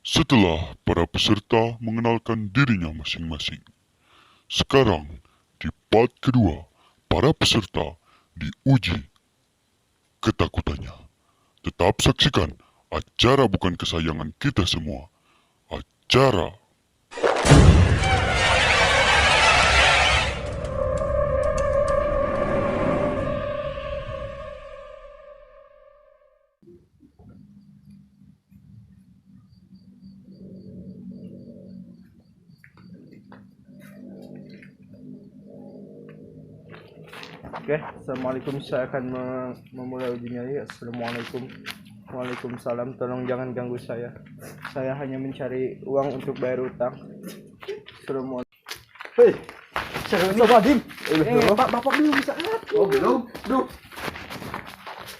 Setelah para peserta mengenalkan dirinya masing-masing, sekarang di part kedua, para peserta diuji ketakutannya. Tetap saksikan acara bukan kesayangan kita semua, acara Oke, assalamualaikum. Saya akan memulai uji nyali. Assalamualaikum, waalaikumsalam. Tolong jangan ganggu saya. Saya hanya mencari uang untuk bayar utang. Assalamualaikum. Hei, Astagfirullahaladzim. Bapak belum bisa lihat. Oh belum.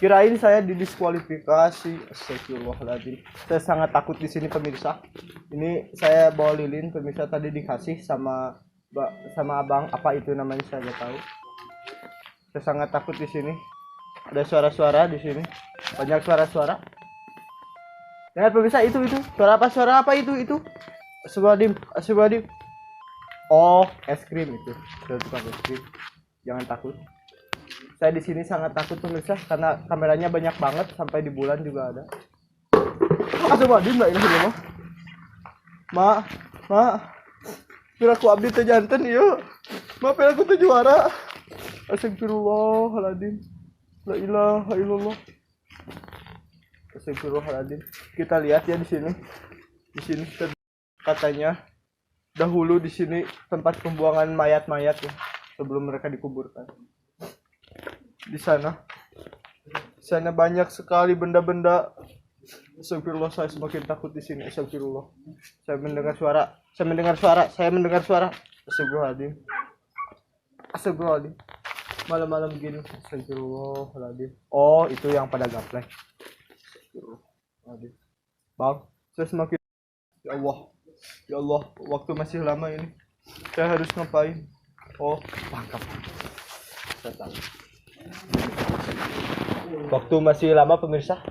Kirain saya didiskualifikasi. Astagfirullahaladzim. Saya sangat takut di sini pemirsa. Ini saya bawa lilin pemirsa, tadi dikasih sama abang. Apa itu namanya saya nggak tahu. Saya sangat takut di sini. Ada suara-suara di sini. Banyak suara-suara. Lihat pemirsa, itu. Suara apa itu? Astagfirullahaladzim. Oh, es krim itu. Sudah tukang es krim. Jangan takut. Saya di sini sangat takut pemirsa karena kameranya banyak banget, sampai di bulan juga ada. Astagfirullahaladzim, la ilaha illallah. Mak. Piraku abdi teh janten ieu. Mak piraku teh juara. Astagfirullahaladzim. La ilaha illallah. Astagfirullahaladzim. Kita lihat ya di sini. Di sini katanya dahulu di sini tempat pembuangan mayat-mayat ya, sebelum mereka dikuburkan. Di sana banyak sekali benda-benda. Astagfirullah, saya semakin takut di sini. Astagfirullah. Saya mendengar suara. Astagfirullahaladzim. Malam-malam gini. Astagfirullahaladzim. Oh, itu yang pada gaplek. Astagfirullahaladzim. Bang, saya semakin, ya Allah, waktu masih lama ini. Saya harus ngapain? Oh, mantap. Saya tahu. Waktu masih lama pemirsa.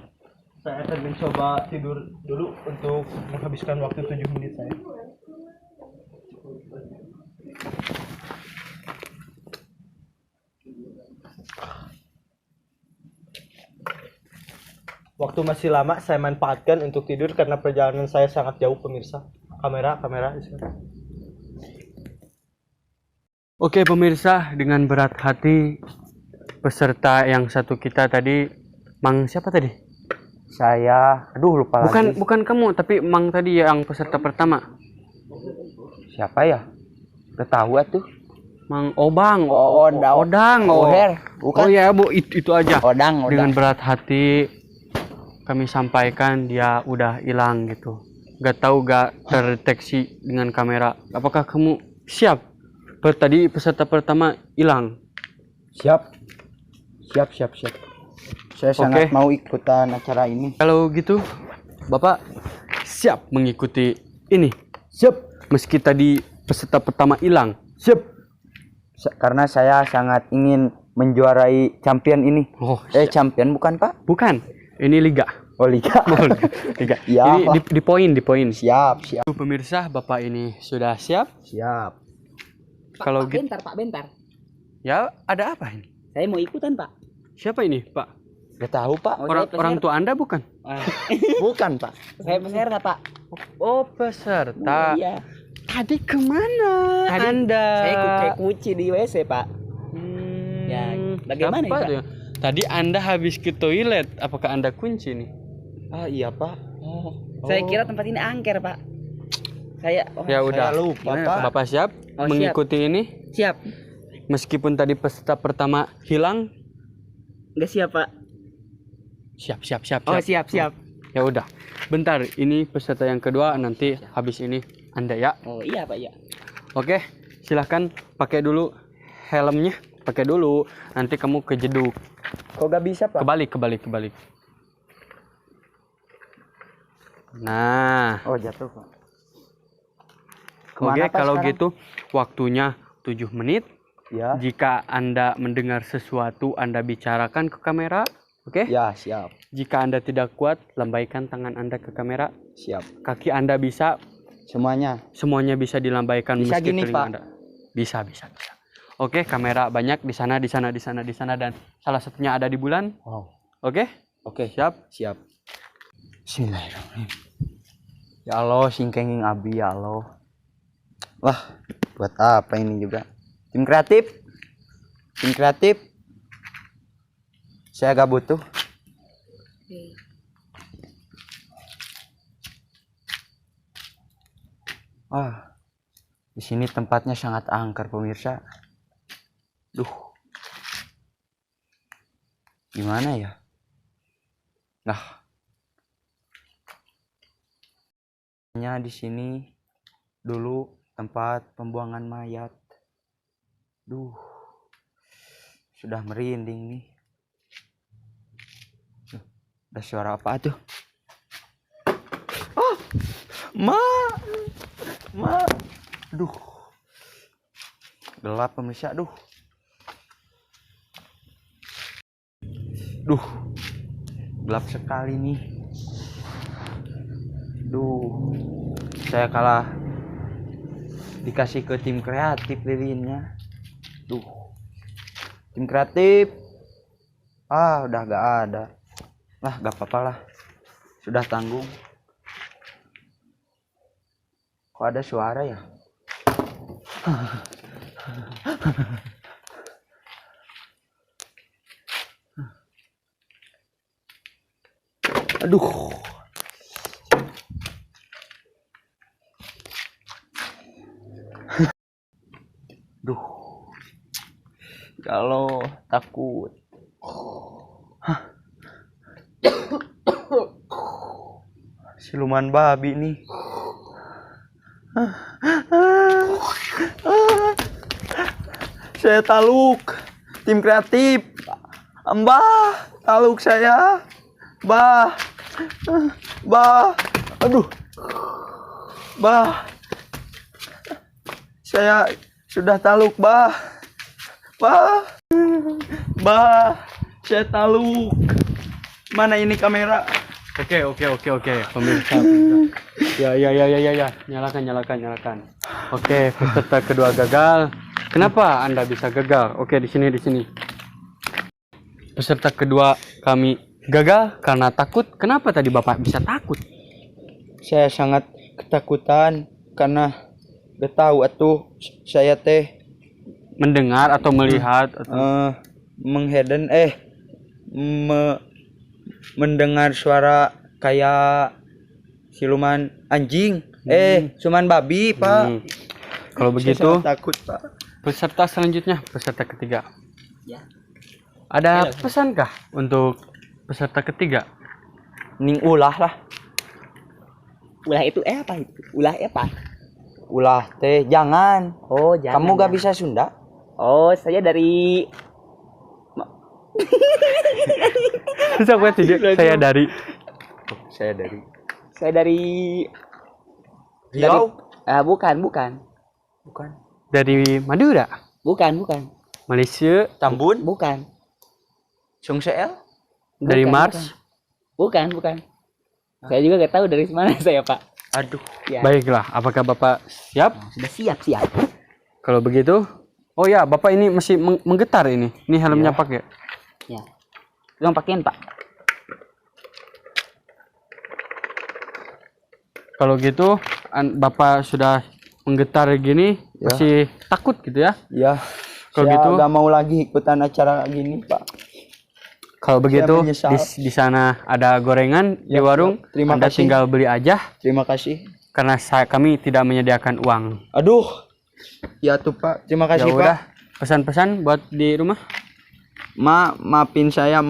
Saya akan mencoba tidur dulu untuk menghabiskan waktu 7 menit saya. Waktu masih lama saya manfaatkan untuk tidur karena perjalanan saya sangat jauh pemirsa. Kamera di sini. Oke pemirsa, dengan berat hati peserta yang satu kita tadi, Mang siapa tadi? Saya, lupa lagi. Bukan kamu, tapi Mang tadi yang peserta pertama. Siapa ya? Udah tahu tuh. Mang Obang. Odang. Bukan. Oh ya Bu, itu aja. Odang. Dengan berat hati kami sampaikan dia udah hilang gitu. Gak terdeteksi dengan kamera. Apakah kamu siap? Tadi peserta pertama hilang. Siap. Saya sangat mau ikutan acara ini. Kalau gitu, Bapak siap mengikuti ini? Siap. Meski tadi peserta pertama hilang. Siap. Karena saya sangat ingin menjuarai champion ini. Oh, champion bukan Pak? Bukan. Ini liga. Oh, liga. Liga. Ya. Ini di poin. Siap. Pemirsa, Bapak ini sudah siap? Siap. Kalau gitu. Bentar. Ya, ada apa ini? Saya mau ikutan, Pak. Siapa ini, Pak? Gak tahu Pak. Orang tua Anda bukan? Bukan Pak. Saya peserta, Pak. Oh, peserta. Iya. Tadi kemana Anda? Saya kayak kuci di WC, Pak. Ya, bagaimana apa Pak? tuh? Tadi Anda habis ke toilet. Apakah Anda kunci nih? Iya Pak. Saya kira tempat ini angker, Pak. Ya udah. Saya lupa Gimana, Pak. Bapak siap Oh, mengikuti ini? Siap. Meskipun tadi peserta pertama hilang? Enggak siap, Pak. Siap. Oh, siap. Ya udah. Bentar, ini peserta yang kedua, nanti habis ini Anda ya. Oh, iya, Pak, ya. Oke, silahkan pakai dulu helmnya. Pakai dulu, nanti kamu kejeduk. Kok gak bisa Pak? Kebalik. Nah. Oh, jatuh Pak. Oke, kalau sekarang? gitu waktunya 7 menit. Ya. Jika Anda mendengar sesuatu, Anda bicarakan ke kamera. Oke? Ya, siap. Jika Anda tidak kuat, lambaikan tangan Anda ke kamera. Siap. Kaki Anda bisa, Semuanya. semuanya bisa dilambaikan Bisa meski gini, telinga Pak. Anda. Bisa. Oke, kamera banyak di sana, dan salah satunya ada di bulan. Wow. Oke? Oke. Siap? Siap. Bismillahirrahmanirrahim. Ya Allah, singkenging abi ya Allah. Wah, buat apa ini juga? Tim kreatif. Saya gak butuh. Wah, di sini tempatnya sangat angker pemirsa. Duh, gimana ya? Nah, di sini dulu tempat pembuangan mayat. Duh, sudah merinding nih. Ada suara apa tuh? Oh, ma. Duh, gelap pemirsa. Duh, gelap sekali nih. Duh, saya kalah dikasih ke tim kreatif lilinnya. Duh, tim kreatif. Udah gak ada. Lah, gak apa-apa lah. Sudah tanggung. Kok ada suara ya? Aduh. Duh. Kalau takut. Siluman babi nih. Saya taluk. Tim kreatif. Mbah, taluk saya. Bah. Aduh. Bah. Saya sudah taluk, Bah. Saya taluk. Mana ini kamera? Oke. Pemirsa. Ya. Nyalakan. Oke, peserta kedua gagal. Kenapa Anda bisa gagal? Oke, di sini. Peserta kedua kami gagal karena takut. Kenapa tadi Bapak bisa takut? Saya sangat ketakutan karena gak tahu atuh saya teh Mendengar atau melihat atau mendengar suara kayak siluman anjing, siluman babi, Pak. Kalau Saya begitu, sangat takut, Pak. peserta selanjutnya, peserta ketiga. Ya. Ada pesankah untuk peserta ketiga? Ning ulah lah. Ulah itu apa itu? Ulah apa? Ulah teh jangan. Oh, jangan. Kamu gak bisa Sunda? Oh, saya dari Bisa buat tidak? Saya dari saya dari Riau. bukan. dari Madura, Bukan. Malaysia, Tambun, Bukan. Sungseel. dari Bukan, Mars. Bukan. Saya juga gak tahu dari mana saya, Pak. Aduh. Ya. Baiklah, apakah Bapak siap? Sudah siap. Kalau begitu, oh ya, Bapak ini masih menggetar ini. Ini helmnya pakai. Ya. Yang pakaian, Pak. Kalau gitu, Bapak sudah menggetar gini, Ya. masih takut gitu ya? Ya. Kalau Saya gitu, gak mau lagi ikutan acara gini, Pak. kalau begitu menyesal. di sana ada gorengan di Ya, warung. terima Anda kasih. tinggal beli aja Terima kasih. karena kami tidak menyediakan uang. Aduh. Ya tuh, Pak. Terima Ya kasih, udah, Pak. pesan-pesan buat di rumah. Maafin saya,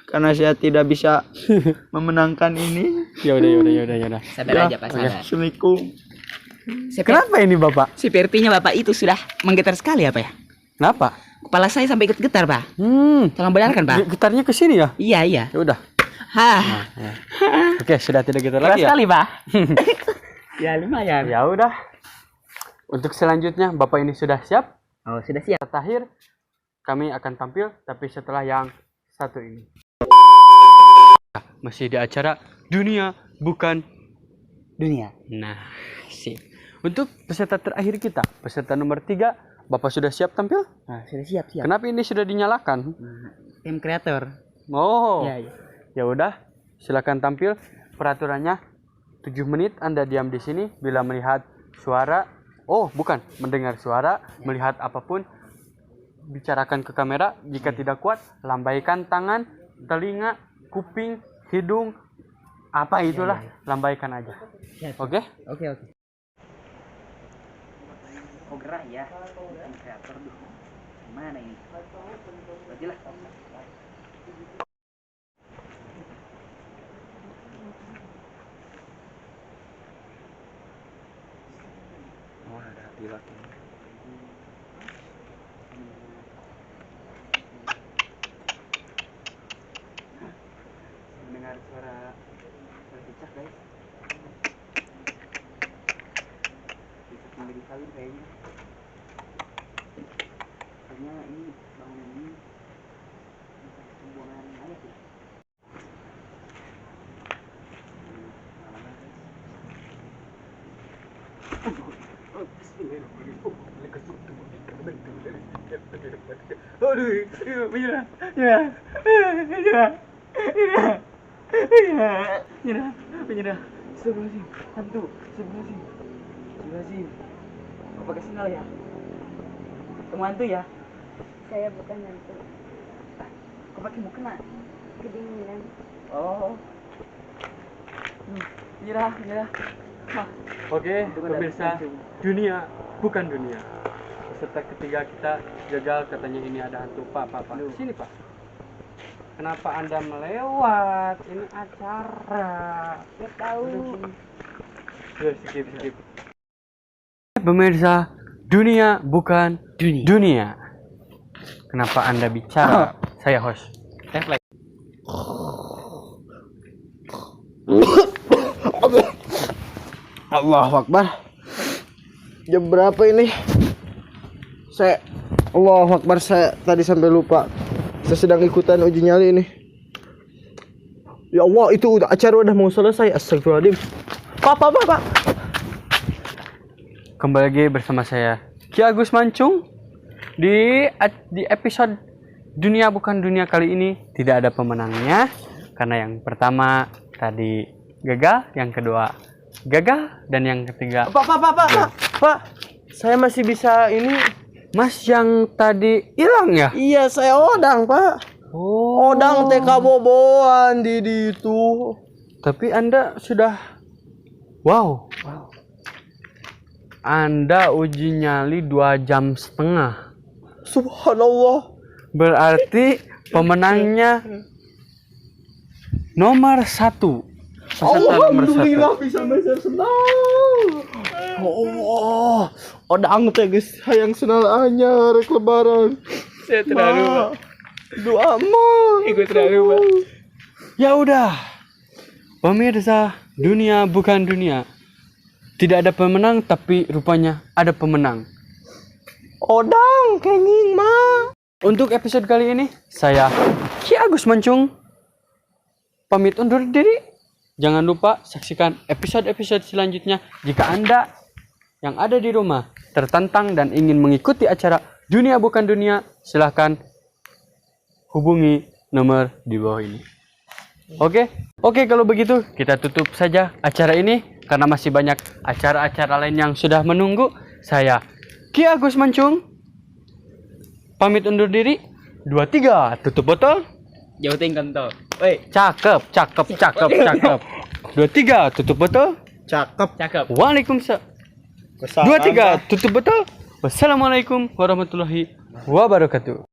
karena saya tidak bisa memenangkan ini. Ya udah. Sabar aja, Pak. Sabar. Assalamualaikum. Kenapa ini Bapak? Sepertinya Bapak itu sudah menggetar sekali apa ya? Kenapa? Kepala saya sampai ikut getar, Pak. Tolong benarkan, Pak. Gitarnya ke sini ya? Iya. Ya udah. Hah. Oke, sudah tidak gitu Keras lagi ya? sekali, Pak. Ya, lumayan. Ya udah. Untuk selanjutnya, Bapak ini sudah siap? Oh, sudah siap. Terakhir, kami akan tampil, tapi setelah yang satu ini. Masih di acara Dunia Bukan Dunia. Nah, sip. Untuk peserta terakhir kita, peserta nomor 3, Bapak sudah siap tampil? Nah, sudah siap. Kenapa ini sudah dinyalakan? Tim kreator. Oh, Ya. ya udah, silakan tampil. Peraturannya 7 menit Anda diam di sini. Bila melihat suara, mendengar suara, melihat apapun, bicarakan ke kamera. Jika tidak kuat, lambaikan tangan, telinga, kuping, hidung, apa itulah, lambaikan aja. Ya, Oke? Oke. Oh gerah ya. Tim kreator tuh. Gimana ini? Berarti lah. Oh, ada pilot ini. Mendengar suara cicak, guys. Cicak yang lagi kawin kayaknya. Kayaknya ini bangunan ini pembuangan air sih. Menyerah. Astagfirullahaladzim. Hantu. Astagfirullahaladzim. Kau pakai sendal ya? Kamu hantu ya? Saya bukan hantu. Kau pakai mukena? Kedinginan. Oh. Menyerah. Oke, pemirsa, dunia bukan dunia. Peserta ketiga kita gagal, katanya ini ada hantu. Pak. Sini, Pak. Kenapa Anda melewat? Ini acara. Gak tahu. Skip. Pemirsa, dunia bukan dunia. Kenapa Anda bicara? Saya host. Refleks. Allahu Akbar. Jam berapa ini? Allahu Akbar, saya tadi sampai lupa. Saya sedang ikutan uji nyali ini. Ya Allah, itu acara udah mau selesai. Astagfirullahaladzim. Pak. Kembali lagi bersama saya Ki Agus Mancung. Di episode Dunia Bukan Dunia kali ini tidak ada pemenangnya, karena yang pertama tadi gagal, yang kedua gagal, dan yang ketiga Pak. Saya masih bisa ini. Mas yang tadi hilang ya? Iya, saya odang, Pak. Oh. Odang TK boboan di itu. Tapi Anda sudah wow. Anda uji nyali 2,5 jam. Subhanallah. Berarti pemenangnya nomor 1. Alhamdulillah bisa besar senang. Allah. Odang teh guys, hayang senal anyar rek lebaran. Saya terlalu, Pak. Doa mah. Ikut terlalu, Pak. Ya udah. Pemirsa, dunia bukan dunia. Tidak ada pemenang, tapi rupanya ada pemenang. Odang kenging mah. Untuk episode kali ini, saya Ki Agus Mancung pamit undur diri. Jangan lupa saksikan episode-episode selanjutnya. Jika Anda yang ada di rumah tertantang dan ingin mengikuti acara Dunia Bukan Dunia, silahkan hubungi nomor di bawah ini. Oke, kalau begitu kita tutup saja acara ini karena masih banyak acara-acara lain yang sudah menunggu. Saya Ki Agus Mancung pamit undur diri. 2, 3, tutup botol. Jauhin kantong. Cakep. 2, 3, tutup botol. Cakep. Waalaikumsalam. 2, 3, tutup botol. Wassalamualaikum warahmatullahi wabarakatuh.